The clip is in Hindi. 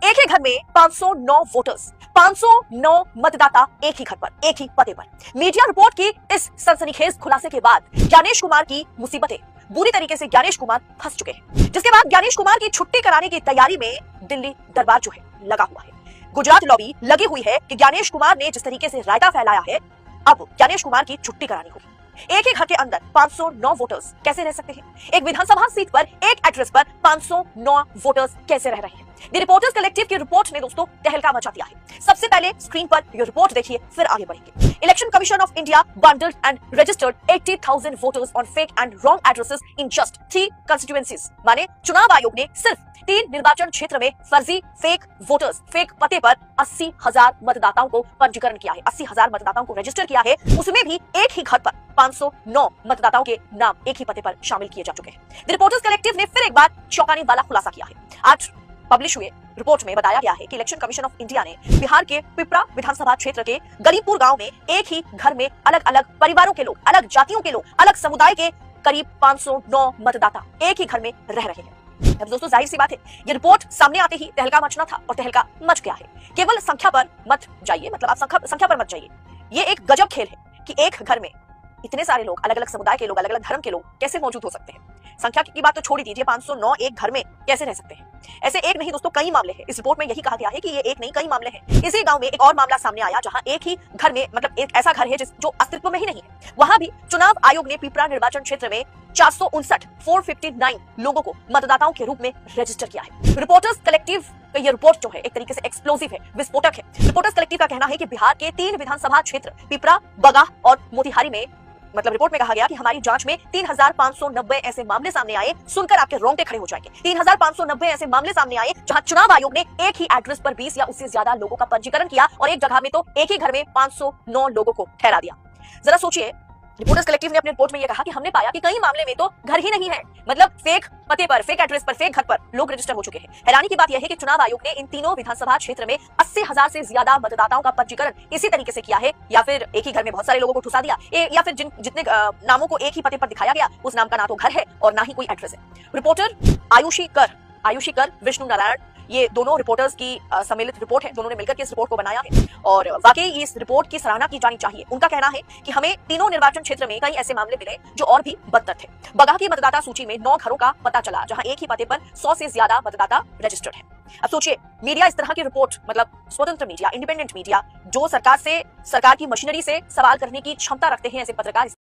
एक ही घर में 509 वोटर्स, 509 मतदाता एक ही घर पर, एक ही पते पर। मीडिया रिपोर्ट की इस सनसनीखेज खुलासे के बाद ज्ञानेश कुमार की मुसीबतें बुरी तरीके से ज्ञानेश कुमार फंस चुके हैं, जिसके बाद ज्ञानेश कुमार की छुट्टी कराने की तैयारी में दिल्ली दरबार जो है लगा हुआ है। गुजरात लॉबी लगी हुई है कि ज्ञानेश कुमार ने जिस तरीके से रायता फैलाया है, अब ज्ञानेश कुमार की छुट्टी करानी होगी। एक ही घर के अंदर 509 वोटर्स कैसे रह सकते हैं? एक विधानसभा सीट पर, एक एड्रेस पर 509 वोटर्स कैसे रह रहे हैं? द रिपोर्टर्स कलेक्टिव की रिपोर्ट ने दोस्तों तहलका मचा दिया है। सबसे पहले स्क्रीन पर ये रिपोर्ट देखिए, फिर आगे बढ़ेंगे। Election commission of India bundled and registered 80,000 voters on fake and wrong addresses in just 3 constituencies. माने चुनाव आयोग ने सिर्फ 3 निर्वाचन क्षेत्र में फर्जी फेक वोटर्स, फेक पते पर 80,000 मतदाताओं को पंजीकरण किया है, 80,000 मतदाताओं को रजिस्टर किया है। उसमें भी एक ही घर पर 509 मतदाताओं के नाम एक ही पते पर शामिल किए जा चुके हैं। द रिपोर्टर्स कलेक्टिव ने फिर एक बार चौंकाने वाला खुलासा किया है। आज पब्लिश हुए रिपोर्ट में बताया गया है कि इलेक्शन कमीशन ऑफ इंडिया ने बिहार के पिपरा विधानसभा क्षेत्र के गरीबपुर गांव में एक ही घर में अलग अलग परिवारों के लोग, अलग जातियों के लोग, अलग समुदाय के करीब 509 मतदाता एक ही घर में रह रहे हैं। अब दोस्तों जाहिर सी बात है, ये रिपोर्ट सामने आते ही तहलका मचना था और तहलका मच गया है। केवल संख्या पर मत जाइए, मतलब आप संख्या पर मत जाइए। ये एक गजब खेल है कि एक घर में इतने सारे लोग, अलग अलग समुदाय के लोग, अलग अलग धर्म के लोग कैसे मौजूद हो सकते हैं। संख्या की बात तो छोड़ ही दीजिए, 509 एक घर में कैसे रह सकते हैं? ऐसे एक नहीं दोस्तों, कई मामले हैं। इस रिपोर्ट में यही कहा गया है कि ये एक नहीं, कई मामले हैं। इसी गांव में एक और मामला सामने आया जहां एक ही घर में, मतलब एक ऐसा घर है जो अस्तित्व में ही नहीं है। वहां भी चुनाव आयोग ने पिपरा निर्वाचन क्षेत्र में 459 लोगों को मतदाताओं के रूप में रजिस्टर किया है। रिपोर्टर्स कलेक्टिव का ये रिपोर्ट जो है एक तरीके से एक्सप्लोसिव है, विस्फोटक है। रिपोर्टर्स कलेक्टिव का कहना है कि बिहार के 3 विधानसभा क्षेत्र पिपरा, बगा और मोतिहारी में, मतलब रिपोर्ट में कहा गया कि हमारी जांच में 3,590 ऐसे मामले सामने आए। सुनकर आपके रोंगटे खड़े हो जाएंगे। 3,590 ऐसे मामले सामने आए जहां चुनाव आयोग ने एक ही एड्रेस पर 20 या उससे ज्यादा लोगों का पंजीकरण किया और एक जगह में तो एक ही घर में 509 लोगों को ठहरा दिया। जरा सोचिए, रिपोर्टर्स कलेक्टिव ने अपने रिपोर्ट में यह कहा कि हमने पाया कि कई मामले में तो घर ही नहीं है, मतलब फेक पते पर, फेक एड्रेस पर, फेक घर पर लोग रजिस्टर हो चुके हैं। हैरानी की बात यह है कि चुनाव आयोग ने इन तीनों विधानसभा क्षेत्र में 80,000 से ज्यादा मतदाताओं का पंजीकरण इसी तरीके से किया है, या फिर एक ही घर में बहुत सारे लोगों को ठुसा दिया, या फिर जितने नामों को एक ही पते पर दिखाया गया, उस नाम का ना तो घर है और ना ही कोई एड्रेस है। रिपोर्टर आयुषी कर, विष्णु नारायण, ये दोनों रिपोर्टर्स की सम्मिलित रिपोर्ट है। दोनों ने मिलकर के इस रिपोर्ट को बनाया है और वाकई इस रिपोर्ट की सराहना की जानी चाहिए। उनका कहना है कि हमें तीनों निर्वाचन क्षेत्र में कई ऐसे मामले मिले जो और भी बदतर थे। बगा की मतदाता सूची में 9 घरों का पता चला जहां एक ही पते पर 100 से ज्यादा मतदाता रजिस्टर्ड है। अब सोचिए, मीडिया इस तरह की रिपोर्ट, मतलब स्वतंत्र मीडिया, इंडिपेंडेंट मीडिया, जो सरकार की मशीनरी से सवाल करने की क्षमता रखते हैं, ऐसे पत्रकार